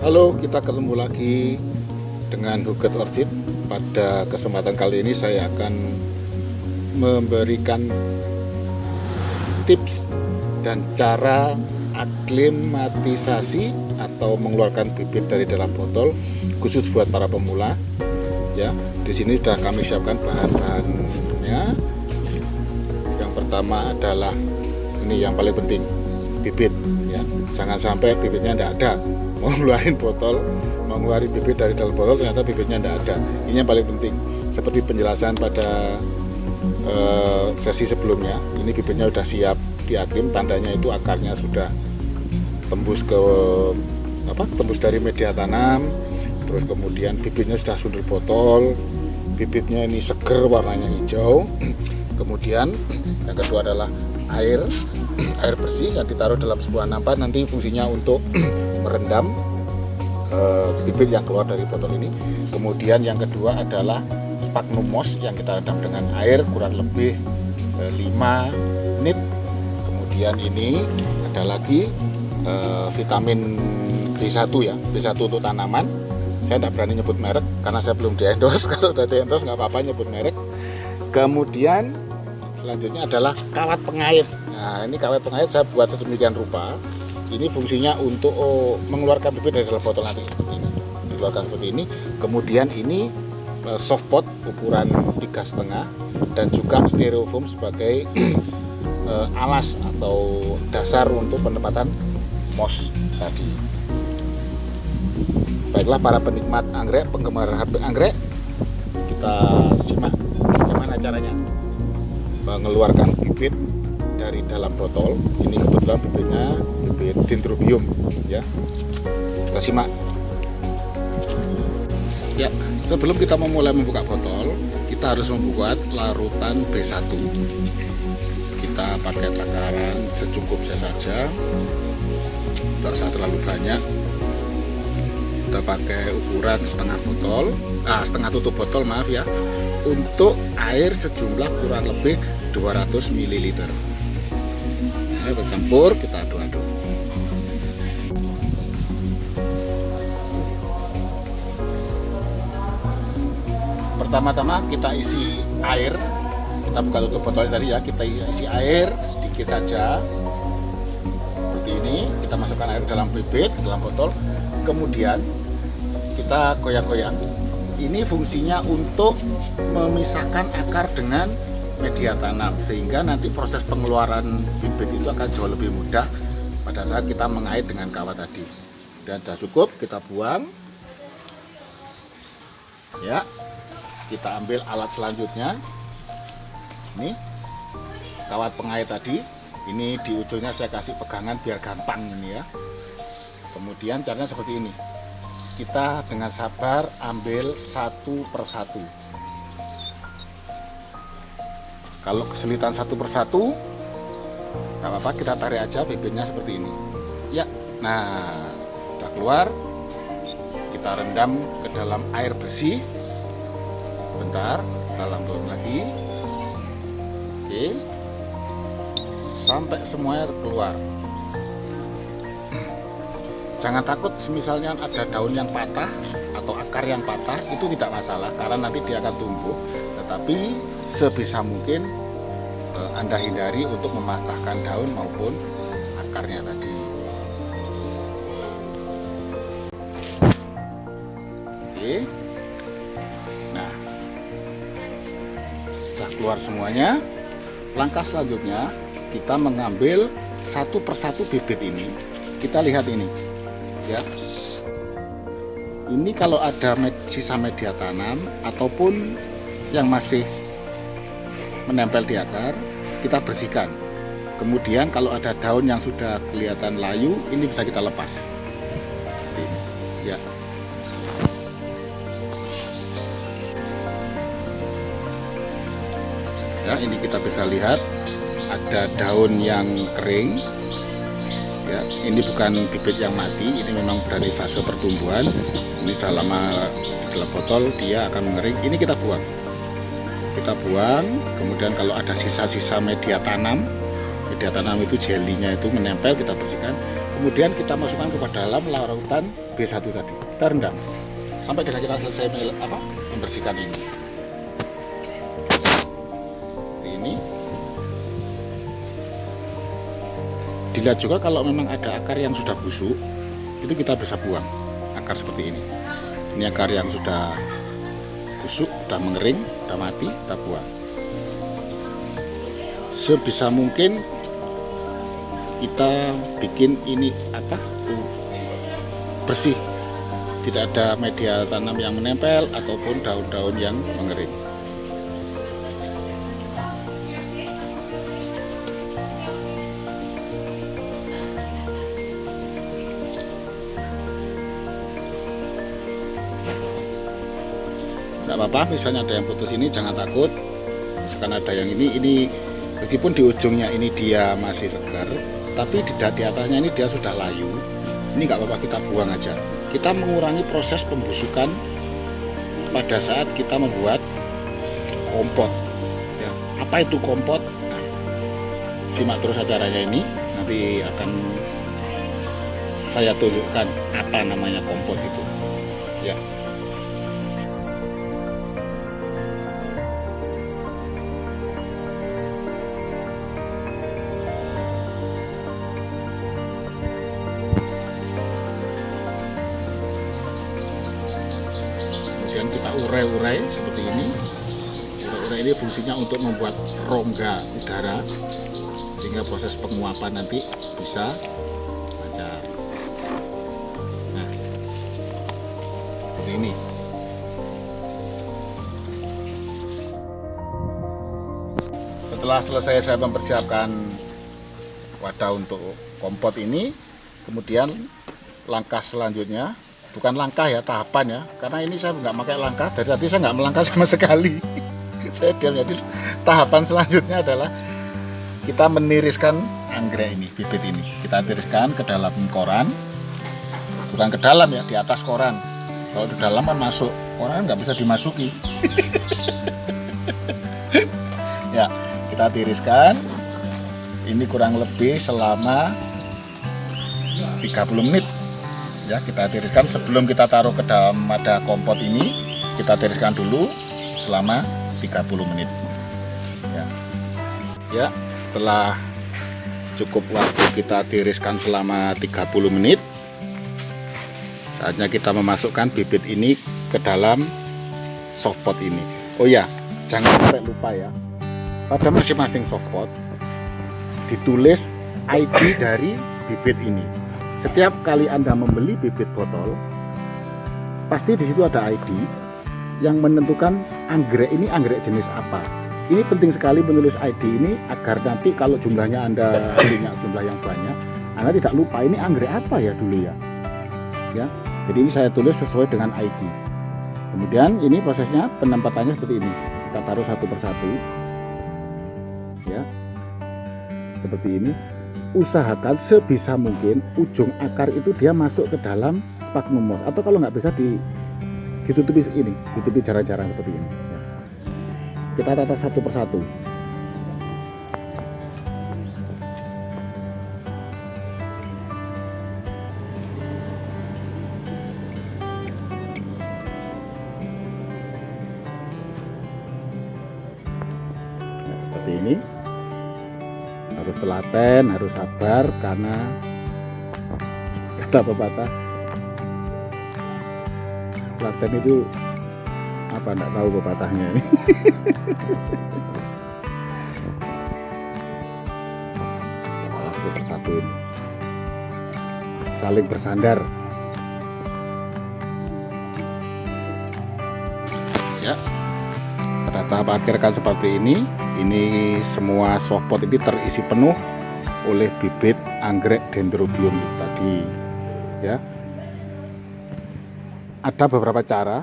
Halo, kita ketemu lagi dengan Huget Orchid. Pada kesempatan kali ini saya akan memberikan tips dan cara aklimatisasi atau mengeluarkan bibit dari dalam botol khusus buat para pemula. Ya, di sini sudah kami siapkan bahan-bahannya. Yang pertama adalah ini yang paling penting, bibit. Ya, jangan sampai bibitnya tidak ada. Mau ngeluarin botol, mau ngeluarin bibit dari dalam botol, ternyata bibitnya tidak ada. Ini yang paling penting. Seperti penjelasan pada sesi sebelumnya, ini bibitnya sudah siap diaklim, tandanya itu akarnya sudah tembus ke tembus dari media tanam, terus kemudian bibitnya sudah sundul botol, bibitnya ini seger, warnanya hijau. Kemudian yang kedua adalah air bersih yang ditaruh dalam sebuah nampan, nanti fungsinya untuk merendam bibit yang keluar dari botol ini. Kemudian yang kedua adalah sphagnum moss yang kita rendam dengan air kurang lebih 5 menit. Kemudian ini ada lagi vitamin B1 ya, B1 untuk tanaman. Saya tidak berani nyebut merek karena saya belum di-endorse. Kalau udah di-endorse nggak apa-apa nyebut merek. Kemudian selanjutnya adalah kawat pengait. Nah, ini kawat pengait saya buat sedemikian rupa. Ini fungsinya untuk mengeluarkan bibit dari dalam botol nanti seperti ini. Dikeluarkan seperti ini. Kemudian ini soft pot ukuran 3,5 dan juga styrofoam sebagai alas atau dasar untuk penempatan moss tadi. Baiklah para penikmat anggrek, penggemar anggrek, kita simak bagaimana caranya mengeluarkan bibit dari dalam botol. Ini kebetulan bibitnya bibit Dendrobium ya. Kita simak. Ya, sebelum kita memulai membuka botol, kita harus membuat larutan B1. Kita pakai takaran secukupnya saja, tidak usah terlalu banyak. Kita pakai ukuran setengah tutup botol, maaf ya, untuk air sejumlah kurang lebih 200 ml. Nah, kita campur, kita aduk-aduk. Pertama-tama kita isi air, kita buka tutup botolnya tadi ya, kita isi air sedikit saja seperti ini. Kita masukkan air dalam bibit, dalam botol, kemudian kita goyang-goyang. Ini fungsinya untuk memisahkan akar dengan media tanam, sehingga nanti proses pengeluaran bibit itu akan jauh lebih mudah pada saat kita mengait dengan kawat tadi. Dan sudah cukup, kita buang ya. Kita ambil alat selanjutnya, ini kawat pengait tadi. Ini di ujungnya saya kasih pegangan biar gampang ini ya. Kemudian caranya seperti ini, kita dengan sabar ambil satu persatu. Kalau kesulitan satu persatu, nggak apa-apa, kita tarik aja bibitnya seperti ini. Ya, nah, udah keluar. Kita rendam ke dalam air bersih. Bentar, kita tuang lagi. Oke, sampai semuanya keluar. Jangan takut misalnya ada daun yang patah atau akar yang patah, itu tidak masalah karena nanti dia akan tumbuh. Tetapi sebisa mungkin Anda hindari untuk mematahkan daun maupun akarnya tadi. Oke. Nah, sudah keluar semuanya. Langkah selanjutnya kita mengambil satu persatu bibit ini. Kita lihat ini ya. Ini kalau ada sisa media tanam ataupun yang masih menempel di akar, kita bersihkan. Kemudian kalau ada daun yang sudah kelihatan layu, ini bisa kita lepas. Ini, ya. Ya, ini kita bisa lihat ada daun yang kering. Ya, ini bukan bibit yang mati, ini memang dari fase pertumbuhan. Ini sudah lama di dalam botol, dia akan mengering. Ini kita buang. Kita buang, kemudian kalau ada sisa-sisa media tanam itu jelinya itu menempel, kita bersihkan. Kemudian kita masukkan ke dalam larutan B1 tadi, kita rendam sampai dengan kita selesai membersihkan ini. Seperti ini. Dilihat juga kalau memang ada akar yang sudah busuk, itu kita bisa buang akar seperti ini. Ini akar yang sudah busuk, sudah mengering, sudah mati, kita buang. Sebisa mungkin kita bikin ini bersih, tidak ada media tanam yang menempel ataupun daun-daun yang mengering. Tidak apa-apa, misalnya ada yang putus ini jangan takut. Misalkan ada yang ini meskipun di ujungnya ini dia masih segar, tapi di atasnya ini dia sudah layu. Ini nggak apa-apa, kita buang aja. Kita mengurangi proses pembusukan pada saat kita membuat kompot. Ya, apa itu kompot? Nah, simak terus acaranya ini, nanti akan saya tunjukkan apa namanya kompot itu. Ya. Kemudian kita urai-urai seperti ini. Urai-urai ini fungsinya untuk membuat rongga udara sehingga proses penguapan nanti bisa lancar. Nah, seperti ini. Setelah selesai saya mempersiapkan wadah untuk kompot ini, kemudian langkah selanjutnya, bukan langkah ya, tahapan ya, karena ini saya nggak pakai langkah, dari tadi saya nggak melangkah sama sekali. Saya diam. Jadi tahapan selanjutnya adalah kita meniriskan anggrek ini, bibit ini kita tiriskan ke dalam koran, bukan ke dalam ya, di atas koran. Kalau di dalam kan masuk, koran nggak bisa dimasuki. Ya, kita tiriskan ini kurang lebih selama 30 menit. Ya, kita tiriskan sebelum kita taruh ke dalam wadah kompot ini, kita tiriskan dulu selama 30 menit. Ya, setelah cukup waktu kita tiriskan selama 30 menit, saatnya kita memasukkan bibit ini ke dalam softpot ini. Oh ya, jangan sampai lupa ya, pada masing-masing softpot ditulis ID dari bibit ini. Setiap kali Anda membeli bibit botol, pasti di situ ada ID yang menentukan anggrek ini anggrek jenis apa. Ini penting sekali menulis ID ini agar nanti kalau jumlahnya Anda belinya jumlah yang banyak, Anda tidak lupa ini anggrek apa ya dulu ya. Ya, jadi ini saya tulis sesuai dengan ID. Kemudian ini prosesnya penempatannya seperti ini. Kita taruh satu persatu. Ya, seperti ini. Usahakan sebisa mungkin ujung akar itu dia masuk ke dalam sphagnum moss, atau kalau nggak bisa ditutupi ini, ditutupi jarang-jarang seperti ini. Kita tata satu persatu. Nah, seperti ini. Harus telaten, harus sabar, karena kata pepatah, telaten itu apa, enggak tahu pepatahnya ini. Satu persatu ini saling bersandar. Ya, pada tahap akhir kan seperti ini. Ini semua softpot ini terisi penuh oleh bibit anggrek dendrobium tadi. Ya, ada beberapa cara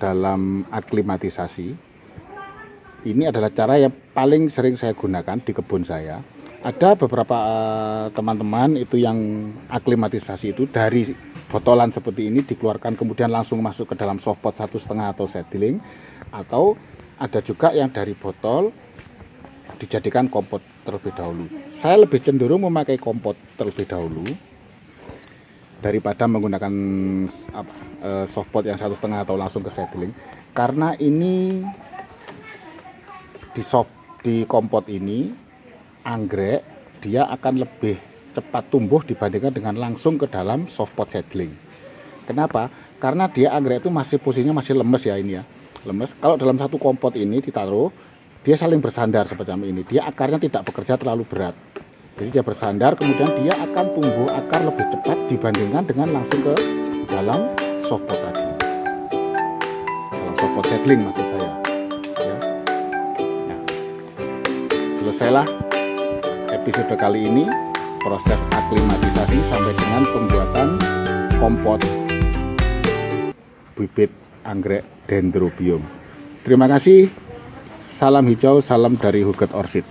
dalam aklimatisasi. Ini adalah cara yang paling sering saya gunakan di kebun saya. Ada beberapa teman-teman itu yang aklimatisasi itu dari botolan seperti ini dikeluarkan kemudian langsung masuk ke dalam softpot 1,5 atau seedling, atau ada juga yang dari botol dijadikan kompot terlebih dahulu. Saya lebih cenderung memakai kompot terlebih dahulu daripada menggunakan softpot yang 1,5 atau langsung ke seedling, karena ini di kompot ini anggrek dia akan lebih cepat tumbuh dibandingkan dengan langsung ke dalam softpot seedling. Kenapa? Karena dia anggrek itu posisinya masih lemes ya, ini ya, lemes. Kalau dalam satu kompot ini ditaruh, dia saling bersandar seperti ini, dia akarnya tidak bekerja terlalu berat, jadi dia bersandar, kemudian dia akan tumbuh akar lebih cepat dibandingkan dengan langsung ke dalam softpot tadi, dalam softpot seedling maksud saya ya. Nah, selesailah episode kali ini, proses aklimatisasi sampai dengan pembuatan kompot bibit anggrek Dendrobium. Terima kasih, salam hijau, salam dari Huget Orchid.